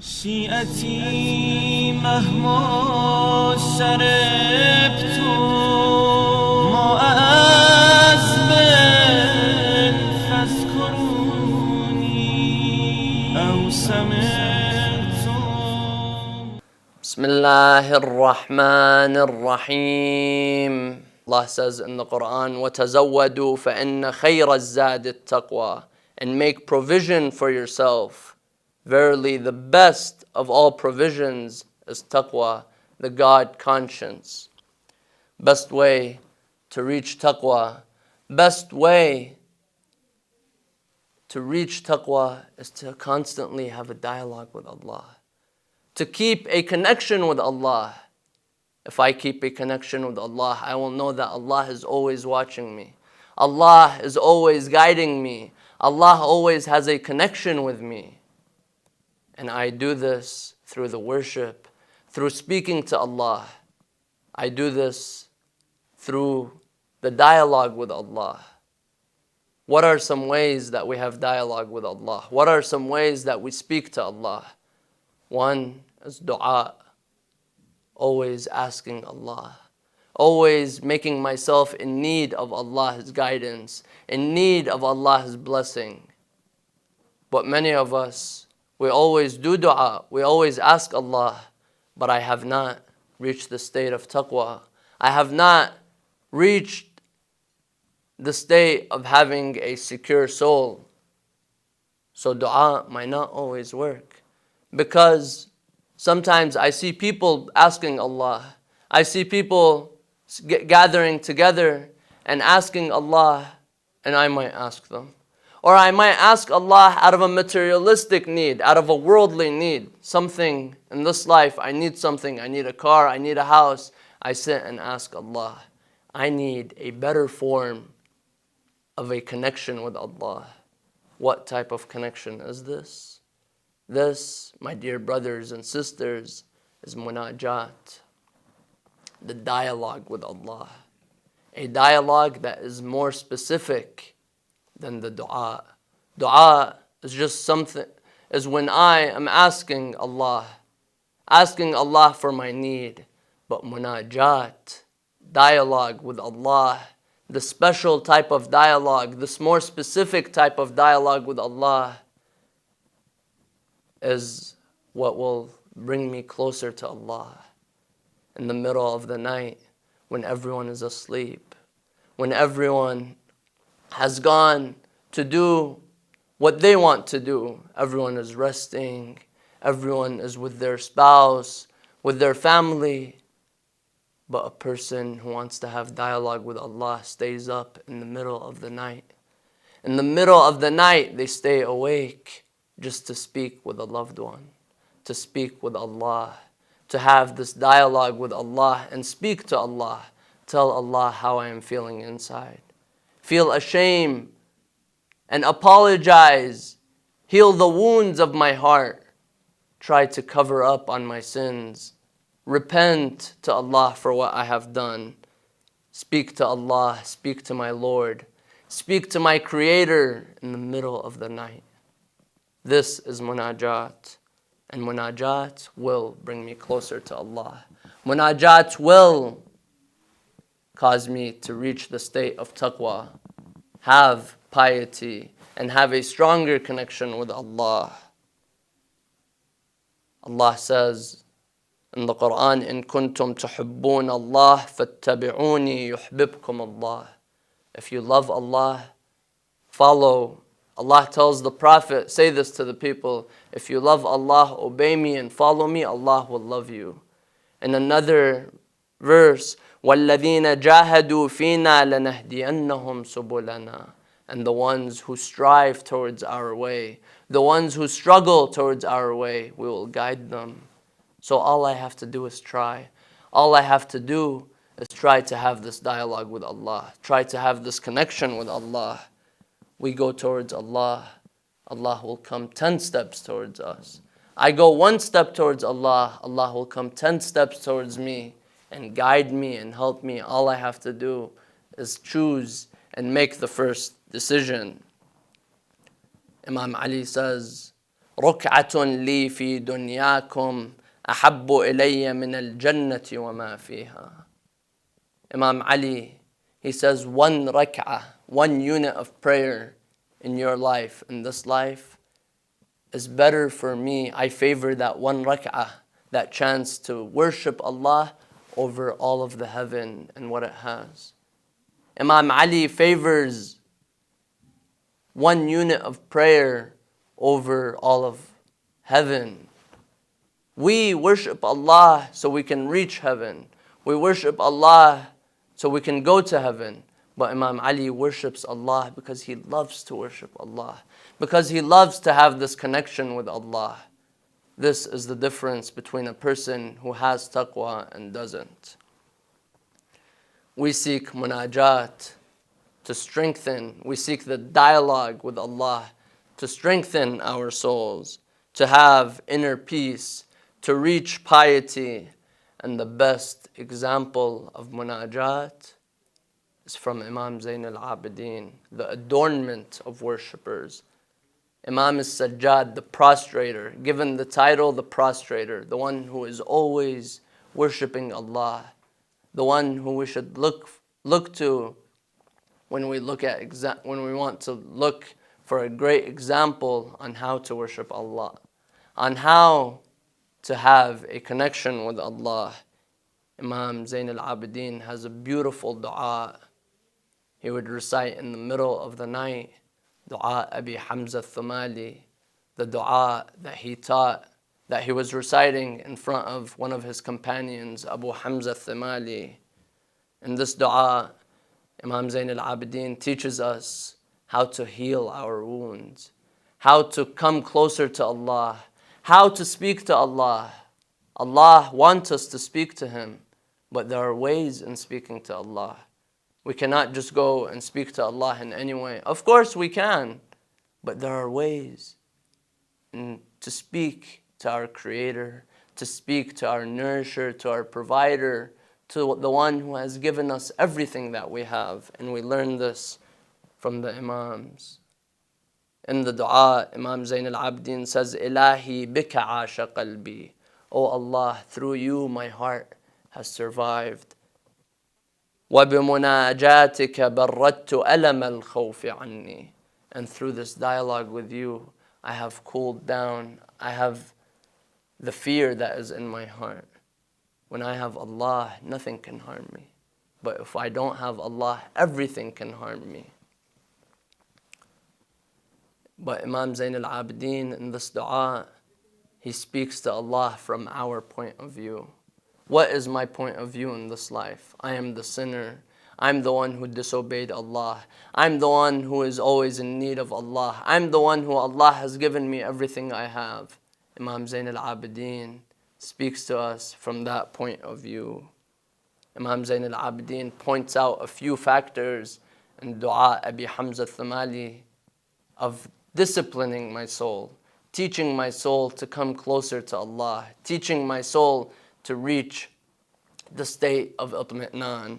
شيئتي مهما شربت ماء عذب فاذكروني أو سمعت. بسم الله الرحمن الرحيم. Allah says in the Quran, وَتَزَوَّدُوا فَإِنَّ خَيْرَ الزَّادِ التَّقْوَى, and make provision for yourself. Verily, the best of all provisions is taqwa, the God conscience. Best way to reach taqwa, best way to reach taqwa is to constantly have a dialogue with Allah. To keep a connection with Allah. If I keep a connection with Allah, I will know that Allah is always watching me. Allah is always guiding me. Allah always has a connection with me. And I do this through the worship, through speaking to Allah. I do this through the dialogue with Allah. What are some ways that we have dialogue with Allah? What are some ways that we speak to Allah? One is dua, always asking Allah, always making myself in need of Allah's guidance, in need of Allah's blessing. But many of us, we always do dua, we always ask Allah, but I have not reached the state of taqwa. I have not reached the state of having a secure soul. So dua might not always work. Because sometimes I see people asking Allah, I see people gathering together and asking Allah, and I might ask them. Or I might ask Allah out of a materialistic need, out of a worldly need. Something in this life, I need something, I need a car, I need a house. I sit and ask Allah. I need a better form of a connection with Allah. What type of connection is this? This, my dear brothers and sisters, is munajat, the dialogue with Allah. A dialogue that is more specific than the dua. Dua is just something, is when I am asking Allah for my need. But munajat, dialogue with Allah, the special type of dialogue, this more specific type of dialogue with Allah, is what will bring me closer to Allah. In the middle of the night, when everyone is asleep, when everyone has gone to do what they want to do. Everyone is resting. Everyone is with their spouse, with their family. But a person who wants to have dialogue with Allah stays up in the middle of the night. In the middle of the night, they stay awake just to speak with a loved one, to speak with Allah, to have this dialogue with Allah and speak to Allah. Tell Allah how I am feeling inside. Feel ashamed and apologize. Heal the wounds of my heart. Try to cover up on my sins. Repent to Allah for what I have done. Speak to Allah, speak to my Lord. Speak to my Creator in the middle of the night. This is munajat. And munajat will bring me closer to Allah. Munajat will cause me to reach the state of taqwa, have piety, and have a stronger connection with Allah. Allah says in the Quran, إِن كُنتُمْ تُحِبُّونَ اللَّهَ فَاتَّبِعُونِي يُحْبِبْكُمُ اللَّهِ. If you love Allah, follow. Allah tells the Prophet, say this to the people, if you love Allah, obey me and follow me, Allah will love you. In another verse, وَالَّذِينَ جَاهَدُوا فِينَا لَنَهْدِيَنَّهُمْ سُبُلَنَا. And the ones who strive towards our way, the ones who struggle towards our way, we will guide them. So all I have to do is try. All I have to do is try to have this dialogue with Allah. Try to have this connection with Allah. We go towards Allah. Allah will come 10 steps towards us. I go 1 step towards Allah. Allah will come 10 steps towards me and guide me and help me. All I have to do is choose and make the first decision. Imam Ali says, ركعة لي في دنياكم أحب إلي من الجنة وما فيها. Imam Ali, he says, one rak'ah, one unit of prayer in your life, in this life, is better for me. I favor that one rak'ah, that chance to worship Allah over all of the heaven and what it has. Imam Ali favors one unit of prayer over all of heaven. We worship Allah so we can reach heaven. We worship Allah so we can go to heaven. But Imam Ali worships Allah because he loves to worship Allah, because he loves to have this connection with Allah. This is the difference between a person who has taqwa and doesn't. We seek munajat to strengthen. We seek the dialogue with Allah to strengthen our souls, to have inner peace, to reach piety. And the best example of munajat is from Imam Zayn al-Abidin, the adornment of worshippers. Imam al-Sajjad, the prostrator, given the title the prostrator, the one who is always worshipping Allah, the one who we should look to when we want to look for a great example on how to worship Allah, on how to have a connection with Allah. Imam Zayn al-Abidin has a beautiful dua. He would recite in the middle of the night, Dua Abi Hamza Thumali, the dua that he taught, that he was reciting in front of one of his companions, Abu Hamza Thumali. In this dua, Imam Zayn al-Abidin teaches us how to heal our wounds, how to come closer to Allah, how to speak to Allah. Allah wants us to speak to Him, but there are ways in speaking to Allah. We cannot just go and speak to Allah in any way. Of course we can, but there are ways to speak to our Creator, to speak to our nourisher, to our provider, to the one who has given us everything that we have. And we learn this from the Imams. In the dua, Imam Zayn al-Abidin says, Ilahi bika asha qalbi. Oh Allah, through you my heart has survived. وَبِمُنَاجَاتِكَ بَرَّدْتُ أَلَمَ الْخَوْفِ عَنِّي. And through this dialogue with you, I have cooled down. I have the fear that is in my heart. When I have Allah, nothing can harm me. But if I don't have Allah, everything can harm me. But Imam Zayn al-Abidin, in this dua, he speaks to Allah from our point of view. What is my point of view in this life? I am the sinner. I'm the one who disobeyed Allah. I'm the one who is always in need of Allah. I'm the one who Allah has given me everything I have. Imam Zayn al-Abidin speaks to us from that point of view. Imam Zayn al-Abidin points out a few factors in Dua Abi Hamza Thumali of disciplining my soul, teaching my soul to come closer to Allah, teaching my soul to reach the state of itmi'nan.